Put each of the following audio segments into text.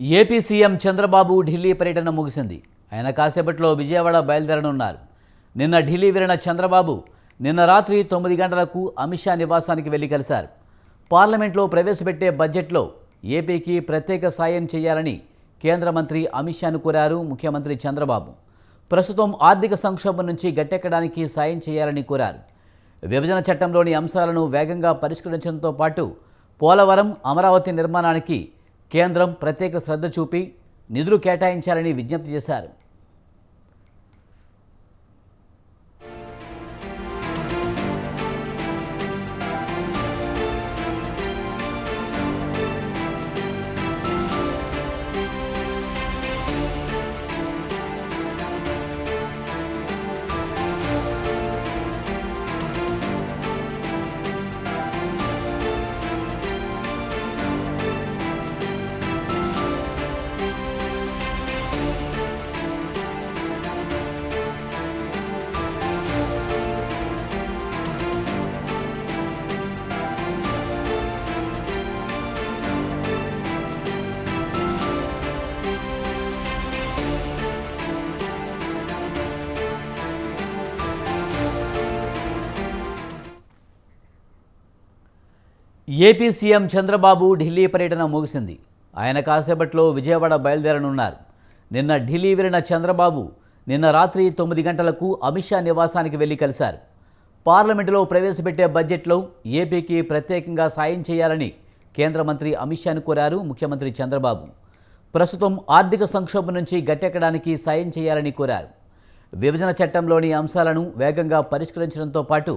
AP CM Chandrababu Delhi పర్యటన ముగిసింది. ఆయన కాసేపట్లో విజయవాడ బయలుదేరనున్నారు. నిన్న ఢిల్లీ వెళ్లిన చంద్రబాబు నిన్న రాత్రి 9 గంటలకు అమిత్ షా నివాసానికి వెళ్లి కలిశారు. పార్లమెంట్లో ప్రవేశపెట్టే బడ్జెట్లో ఏపీకి ప్రత్యేక సాయం చేయాలని కేంద్ర మంత్రి అమిత్ షాను కోరారు ముఖ్యమంత్రి చంద్రబాబు. ప్రస్తుతం ఆర్థిక సంక్షోభం నుంచి గట్టెక్కడానికి సాయం చేయాలని కోరారు. విభజన చట్టంలోని అంశాలను వేగంగా పరిష్కరించడంతో పాటు పోలవరం, అమరావతి నిర్మాణానికి కేంద్రం ప్రత్యేక శ్రద్ధ చూపి నిధులు కేటాయించాలని విజ్ఞప్తి చేశారు. ఏపీ సీఎం చంద్రబాబు ఢిల్లీ పర్యటన ముగిసింది. ఆయన కాసేపట్లో విజయవాడ బయలుదేరనున్నారు. నిన్న ఢిల్లీ వెళ్లిన చంద్రబాబు నిన్న రాత్రి 9 గంటలకు అమిత్ షా నివాసానికి వెళ్లి కలిశారు. పార్లమెంటులో ప్రవేశపెట్టే బడ్జెట్లో ఏపీకి ప్రత్యేకంగా సాయం చేయాలని కేంద్ర మంత్రి అమిత్ షాను కోరారు ముఖ్యమంత్రి చంద్రబాబు. ప్రస్తుతం ఆర్థిక సంక్షోభం నుంచి గట్టెక్కడానికి సాయం చేయాలని కోరారు. విభజన చట్టంలోని అంశాలను వేగంగా పరిష్కరించడంతో పాటు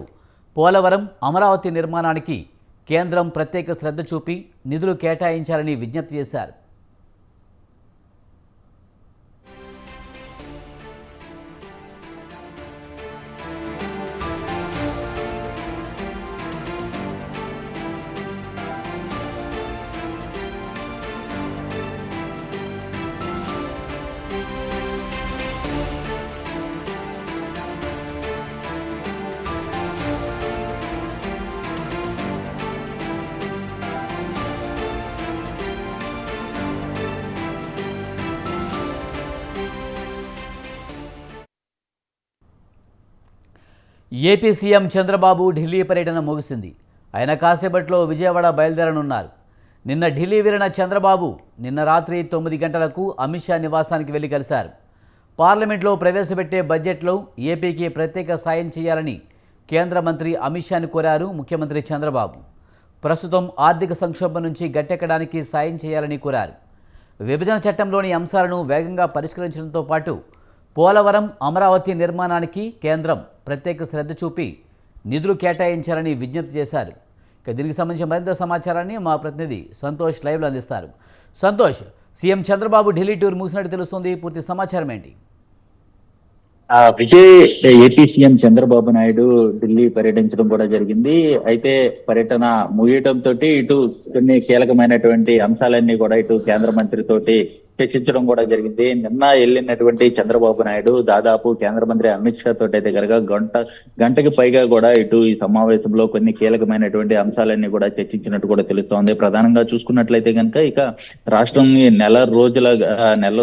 పోలవరం, అమరావతి నిర్మాణానికి కేంద్రం ప్రత్యేక శ్రద్ధ చూపి నిధులు కేటాయించాలని విజ్ఞప్తి చేశారు. ఏపీ సీఎం చంద్రబాబు ఢిల్లీ పర్యటన ముగిసింది. ఆయన కాసేపట్లో విజయవాడ బయలుదేరనున్నారు. నిన్న ఢిల్లీ వెళ్లిన చంద్రబాబు నిన్న రాత్రి 9 గంటలకు అమిత్ షా నివాసానికి వెళ్లి కలిశారు. పార్లమెంట్లో ప్రవేశపెట్టే బడ్జెట్లో ఏపీకి ప్రత్యేక సాయం చేయాలని కేంద్ర మంత్రి అమిత్ షాను కోరారు ముఖ్యమంత్రి చంద్రబాబు. ప్రస్తుతం ఆర్థిక సంక్షోభం నుంచి గట్టెక్కడానికి సాయం చేయాలని కోరారు. విభజన చట్టంలోని అంశాలను వేగంగా పరిష్కరించడంతో పాటు పోలవరం, అమరావతి నిర్మాణానికి కేంద్రం ప్రత్యేక శ్రద్ధ చూపి నిధులు కేటాయించాలని విజ్ఞప్తి చేశారు. ఇక దీనికి సంబంధించిన మరింత సమాచారాన్ని మా ప్రతినిధి సంతోష్ లైవ్లో అందిస్తారు. సంతోష్, సీఎం చంద్రబాబు ఢిల్లీ టూర్ ముగిసినట్టు తెలుస్తుంది. పూర్తి సమాచారం ఏంటి? విజయ్ ఏపీ సీఎం చంద్రబాబు నాయుడు ఢిల్లీ పర్యటించడం కూడా జరిగింది. అయితే పర్యటన ముగియడంతో ఇటు కొన్ని కీలకమైనటువంటి అంశాలన్నీ కూడా ఇటు కేంద్ర మంత్రితోటి చర్చించడం కూడా జరిగింది. నిన్న వెళ్ళినటువంటి చంద్రబాబు నాయుడు దాదాపు కేంద్ర మంత్రి అమిత్ షా తోటి అయితే కనుక గంటకి పైగా కూడా ఇటు ఈ సమావేశంలో కొన్ని కీలకమైనటువంటి అంశాలన్నీ కూడా చర్చించినట్టు కూడా తెలుస్తోంది. ప్రధానంగా చూసుకున్నట్లయితే కనుక ఇక రాష్ట్రం నెల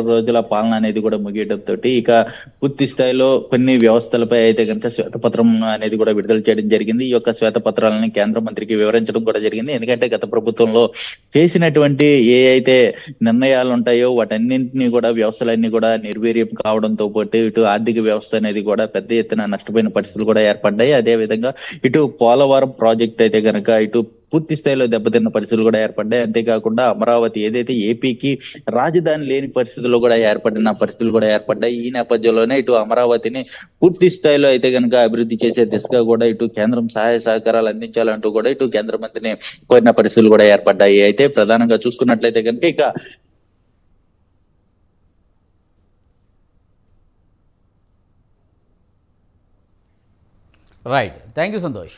రోజుల పాలన అనేది కూడా ముగియడంతో ఇక పూర్తి స్థాయిలో కొన్ని వ్యవస్థలపై అయితే కనుక శ్వేతపత్రం అనేది కూడా విడుదల చేయడం జరిగింది. ఈ యొక్క శ్వేతపత్రాలని కేంద్ర మంత్రికి వివరించడం కూడా జరిగింది. ఎందుకంటే గత ప్రభుత్వంలో చేసినటువంటి ఏ అయితే నిర్ణయాలు ఉంటాయో వాటన్నింటినీ కూడా వ్యవస్థలన్నీ కూడా నిర్వీర్యం కావడంతో పాటు ఇటు ఆర్థిక వ్యవస్థ అనేది కూడా పెద్ద ఎత్తున నష్టపోయిన పరిస్థితులు కూడా ఏర్పడ్డాయి. అదే విధంగా ఇటు పోలవరం ప్రాజెక్ట్ అయితే కనుక ఇటు పూర్తి స్థాయిలో దెబ్బతిన్న పరిస్థితులు కూడా ఏర్పడ్డాయి. అంతేకాకుండా అమరావతి ఏదైతే ఏపీకి రాజధాని లేని పరిస్థితుల్లో కూడా ఏర్పడిన పరిస్థితులు కూడా ఏర్పడ్డాయి. ఈ నేపథ్యంలోనే ఇటు అమరావతిని పూర్తి స్థాయిలో అయితే కనుక అభివృద్ధి చేసే దిశగా కూడా ఇటు కేంద్రం సహాయ సహకారాలు అందించాలంటూ కూడా ఇటు కేంద్ర మంత్రిని కోరిన పరిస్థితులు కూడా ఏర్పడ్డాయి. అయితే ప్రధానంగా చూసుకున్నట్లయితే కనుక ఇక రైట్, థ్యాంక్ యూ సంతోష్.